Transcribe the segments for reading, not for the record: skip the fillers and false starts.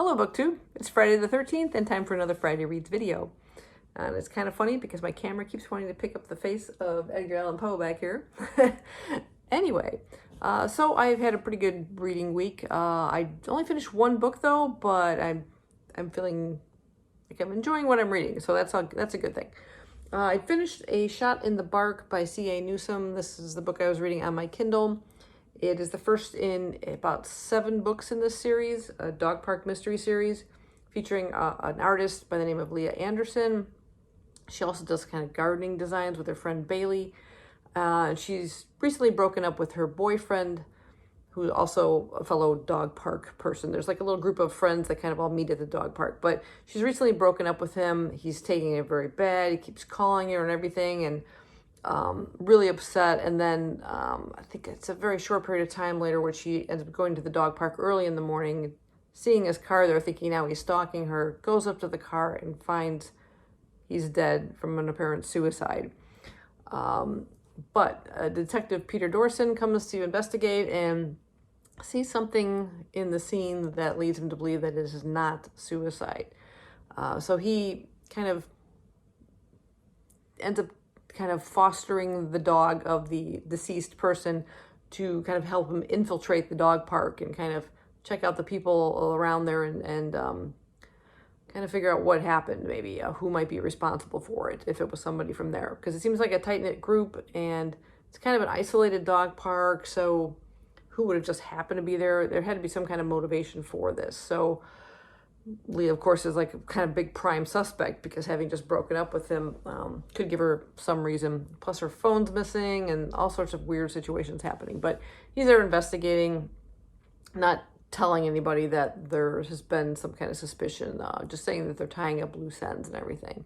Hello BookTube, it's Friday the 13th and time for another Friday Reads video. And it's kind of funny because my camera keeps wanting to pick up the face of Edgar Allan Poe back here. Anyway, so I've had a pretty good reading week. I only finished one book though, but I'm feeling like I'm enjoying what I'm reading, so that's a good thing. I finished A Shot in the Bark by C.A. Newsom. This is the book I was reading on my Kindle. It is the first in about 7 books in this series, a Dog Park mystery series, featuring an artist by the name of Leah Anderson. She also does kind of gardening designs with her friend Bailey. She's recently broken up with her boyfriend, who's also a fellow dog park person. There's like a little group of friends that kind of all meet at the dog park, but she's recently broken up with him. He's taking it very bad. He keeps calling her and everything, and really upset. And then I think it's a very short period of time later where she ends up going to the dog park early in the morning, seeing his car there, thinking now he's stalking her, goes up to the car and finds he's dead from an apparent suicide. But Detective Peter Dorson comes to investigate and sees something in the scene that leads him to believe that it is not suicide. So he kind of ends up fostering the dog of the deceased person to kind of help him infiltrate the dog park and kind of check out the people around there and kind of figure out what happened, maybe who might be responsible for it, if it was somebody from there. Because it seems like a tight-knit group, and it's kind of an isolated dog park, so who would have just happened to be there? There had to be some kind of motivation for this. So Leah, of course, is like a kind of big prime suspect because having just broken up with him could give her some reason. Plus her phone's missing and all sorts of weird situations happening. But he's there investigating, not telling anybody that there has been some kind of suspicion, just saying that they're tying up loose ends and everything.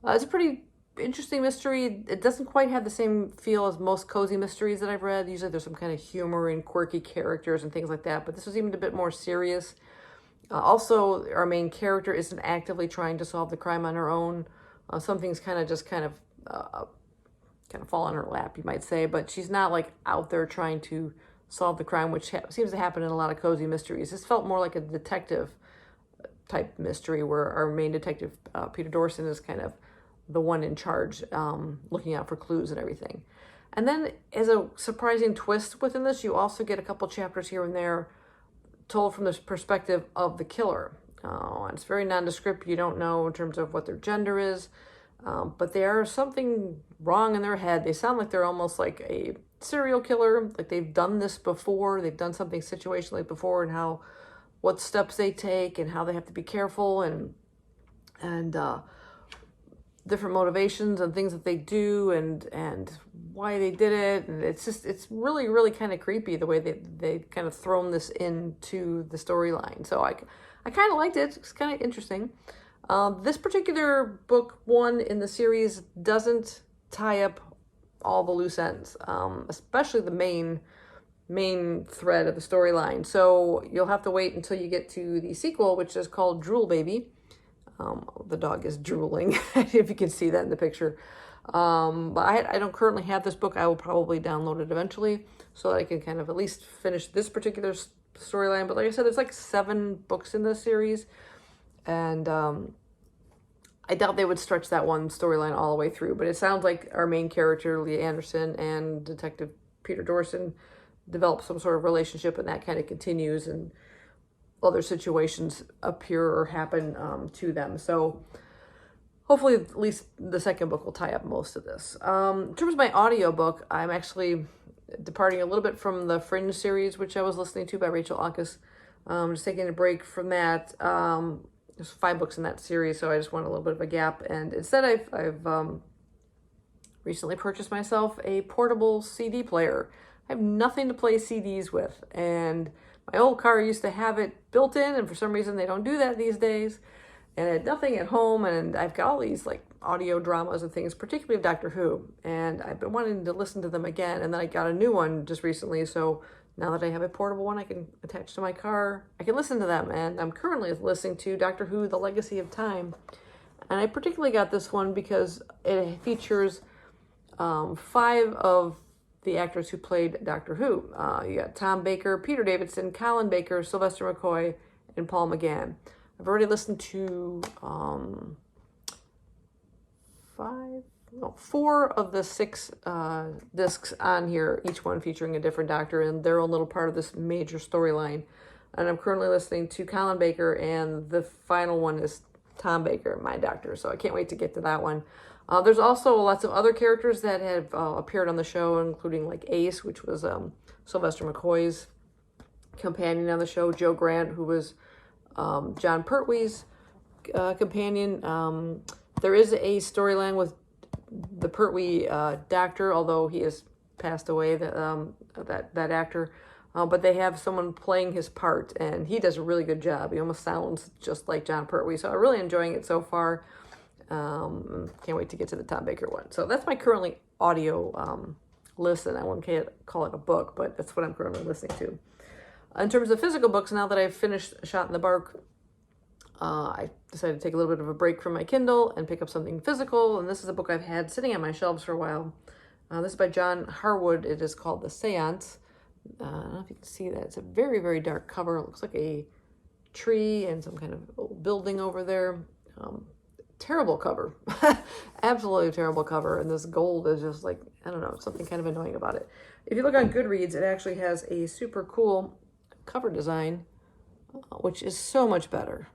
It's a pretty interesting mystery. It doesn't quite have the same feel as most cozy mysteries that I've read. Usually there's some kind of humor and quirky characters and things like that, but this was even a bit more serious. Also, our main character isn't actively trying to solve the crime on her own. Some things kind of fall on her lap, you might say, but she's not like out there trying to solve the crime, which seems to happen in a lot of cozy mysteries. This felt more like a detective type mystery where our main detective, Peter Dorson, is kind of the one in charge, looking out for clues and everything. And then as a surprising twist within this, you also get a couple chapters here and there told from the perspective of the killer. It's very nondescript. You don't know in terms of what their gender is, but there's something wrong in their head. They sound like they're almost like a serial killer, like they've done this before, they've done something situationally before, and what steps they take and how they have to be careful and different motivations and things that they do and why they did it. And it's really kind of creepy the way they kind of thrown this into the storyline. So I kind of liked it. It's kind of interesting. This particular book, one in the series, doesn't tie up all the loose ends, especially the main thread of the storyline. So you'll have to wait until you get to the sequel, which is called Drool Baby. The dog is drooling, if you can see that in the picture. But I don't currently have this book. I will probably download it eventually so that I can kind of at least finish this particular storyline. But like I said, there's like 7 books in this series, and I doubt they would stretch that one storyline all the way through, but it sounds like our main character, Leah Anderson, and Detective Peter Dorson develop some sort of relationship, and that kind of continues, and other situations appear or happen to them. So hopefully at least the second book will tie up most of this. In terms of my audiobook, I'm actually departing a little bit from the Fringe series, which I was listening to by Rachel Ankus. Just taking a break from that. There's 5 books in that series, so I just want a little bit of a gap. And instead, I've recently purchased myself a portable CD player. I have nothing to play CDs with, and my old car used to have it built in, and for some reason they don't do that these days. And I had nothing at home, and I've got all these like audio dramas and things, particularly of Doctor Who, and I've been wanting to listen to them again. And then I got a new one just recently, so now that I have a portable one I can attach to my car, I can listen to them. And I'm currently listening to Doctor Who, The Legacy of Time. And I particularly got this one because it features 5 of the actors who played Doctor Who. You got Tom Baker, Peter Davidson, Colin Baker, Sylvester McCoy, and Paul McGann. I've already listened to 4 of the 6 discs on here, each one featuring a different doctor and their own little part of this major storyline. And I'm currently listening to Colin Baker, and the final one is Tom Baker, my doctor. So I can't wait to get to that one. There's also lots of other characters that have appeared on the show, including like Ace, which was Sylvester McCoy's companion on the show, Joe Grant, who was John Pertwee's companion. There is a storyline with the Pertwee doctor, although he has passed away, that actor. But they have someone playing his part, and he does a really good job. He almost sounds just like John Pertwee. So I'm really enjoying it so far. Can't wait to get to the Tom Baker one. So that's my currently audio listen. I wouldn't call it a book, but that's what I'm currently listening to. In terms of physical books, now that I've finished A Shot in the Bark, I decided to take a little bit of a break from my Kindle and pick up something physical. And this is a book I've had sitting on my shelves for a while. This is by John Harwood. It is called The Seance. I don't know if you can see that. It's a very, very dark cover. It looks like a tree and some kind of old building over there. Terrible cover. Absolutely terrible cover. And this gold is just like, I don't know, something kind of annoying about it. If you look on Goodreads, it actually has a super cool cover design, which is so much better.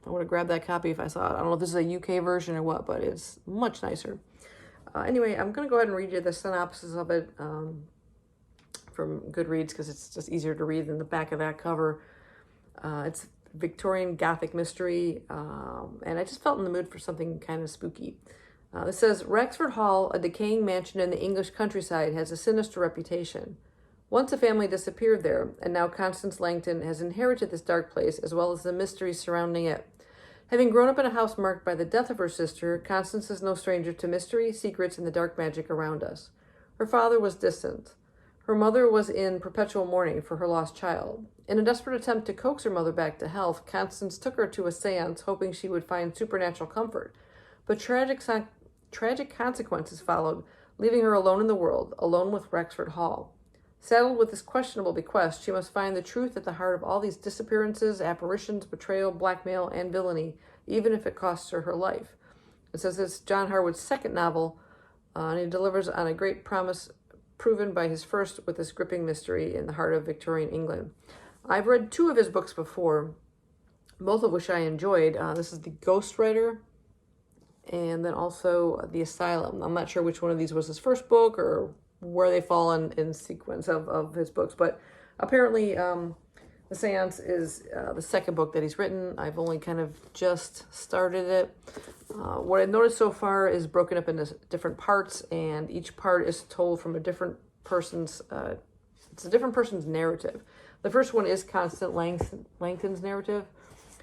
I would have grabbed that copy if I saw it. I don't know if this is a UK version or what, but it's much nicer. Anyway, I'm going to go ahead and read you the synopsis of it from Goodreads, because it's just easier to read than the back of that cover. It's Victorian Gothic mystery, and I just felt in the mood for something kind of spooky. This says, Rexford Hall, a decaying mansion in the English countryside, has a sinister reputation. Once a family disappeared there, and now Constance Langton has inherited this dark place as well as the mysteries surrounding it. Having grown up in a house marked by the death of her sister, Constance is no stranger to mystery, secrets, and the dark magic around us. Her father was distant. Her mother was in perpetual mourning for her lost child. In a desperate attempt to coax her mother back to health, Constance took her to a seance, hoping she would find supernatural comfort. But tragic consequences followed, leaving her alone in the world, alone with Rexford Hall. Saddled with this questionable bequest, she must find the truth at the heart of all these disappearances, apparitions, betrayal, blackmail, and villainy, even if it costs her her life. It says it's John Harwood's second novel, and he delivers on a great promise proven by his first with this gripping mystery in the heart of Victorian England. I've read 2 of his books before, both of which I enjoyed. This is The Ghostwriter, and then also The Asylum. I'm not sure which one of these was his first book or where they fall in sequence of his books, but apparently The Seance is the second book that he's written. I've only kind of just started it. What I've noticed so far is broken up into different parts, and each part is told from a different person's, it's a different person's narrative. The first one is Constance Langton's narrative,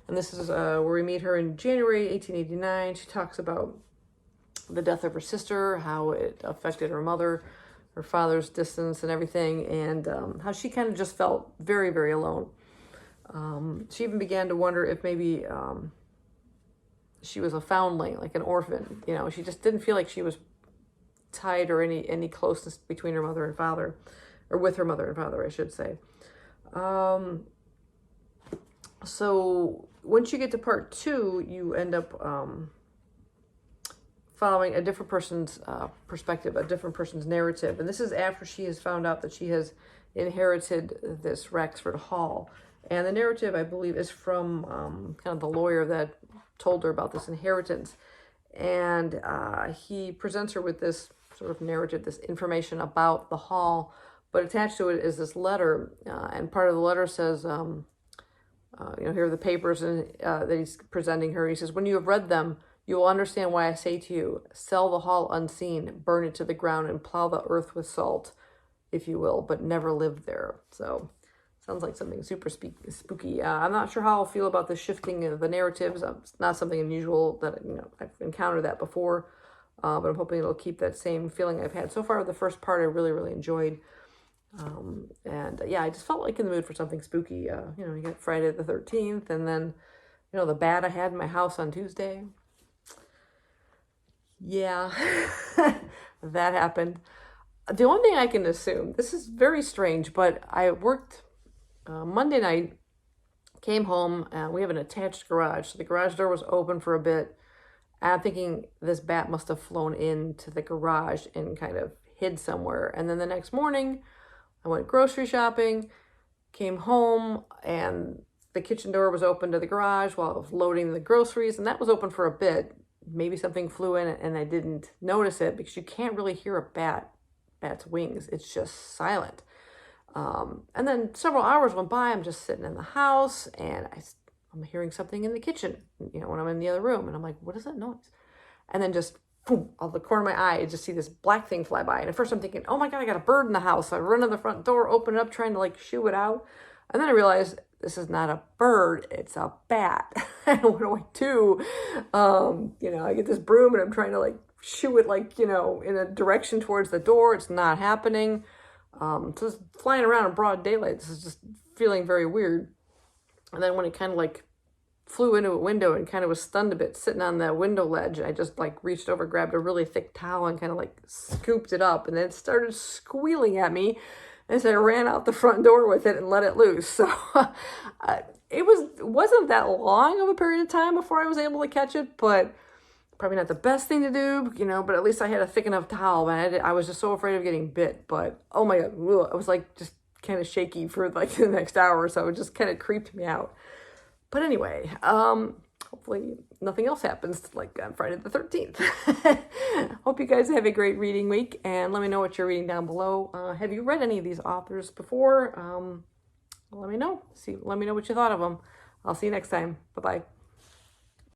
and this is where we meet her in January 1889. She talks about the death of her sister, how it affected her mother, her father's distance and everything, and how she kind of just felt very, very alone. She even began to wonder if maybe she was a foundling, like an orphan. You know, she just didn't feel like she was tied or any closeness between her mother and father, or with her mother and father, I should say. So once you get to part 2, you end up following a different person's perspective, a different person's narrative. And this is after she has found out that she has inherited this Rexford Hall. And the narrative, I believe, is from kind of the lawyer that told her about this inheritance. And he presents her with this sort of narrative, this information about the hall, but attached to it is this letter. And part of the letter says, here are the papers that he's presenting her. He says, when you have read them, you will understand why I say to you, sell the hall unseen, burn it to the ground, and plow the earth with salt, if you will, but never live there. So, sounds like something super spooky. I'm not sure how I'll feel about the shifting of the narratives. It's not something unusual that, I've encountered that before, but I'm hoping it'll keep that same feeling I've had. So far, the first part I really, really enjoyed. I just felt like in the mood for something spooky. You got Friday the 13th, and then, the bat I had in my house on Tuesday. Yeah, that happened. The only thing I can assume, this is very strange, but I worked Monday night Came home, and we have an attached garage, so the garage door was open for a bit. And I'm thinking this bat must have flown into the garage and kind of hid somewhere. And then the next morning, I went grocery shopping, came home, and the kitchen door was open to the garage while I was loading the groceries, and that was open for a bit. Maybe something flew in and I didn't notice it, because you can't really hear a bat's wings. It's just silent. And then several hours went by. I'm just sitting in the house, and I'm hearing something in the kitchen, when I'm in the other room. And I'm like, what is that noise? And then just, boom, out the corner of my eye, I just see this black thing fly by. And at first I'm thinking, oh my God, I got a bird in the house. So I run to the front door, open it up, trying to shoo it out. And then I realized this is not a bird, it's a bat. And what do I do? I get this broom and I'm trying to shoo it in a direction towards the door. It's not happening. So it's flying around in broad daylight. This is just feeling very weird. And then when it kind of flew into a window and kind of was stunned a bit sitting on the window ledge, I just reached over, grabbed a really thick towel and kind of scooped it up, and then it started squealing at me as I ran out the front door with it and let it loose. So it wasn't that long of a period of time before I was able to catch it, but probably not the best thing to do, but at least I had a thick enough towel, man. I was just so afraid of getting bit, but oh my God, I was just kind of shaky for the next hour or so. It just kind of creeped me out. But anyway, hopefully nothing else happens on Friday the 13th. Hope you guys have a great reading week, and let me know what you're reading down below. Have you read any of these authors before? Let me know. Let me know what you thought of them. I'll see you next time. Bye-bye.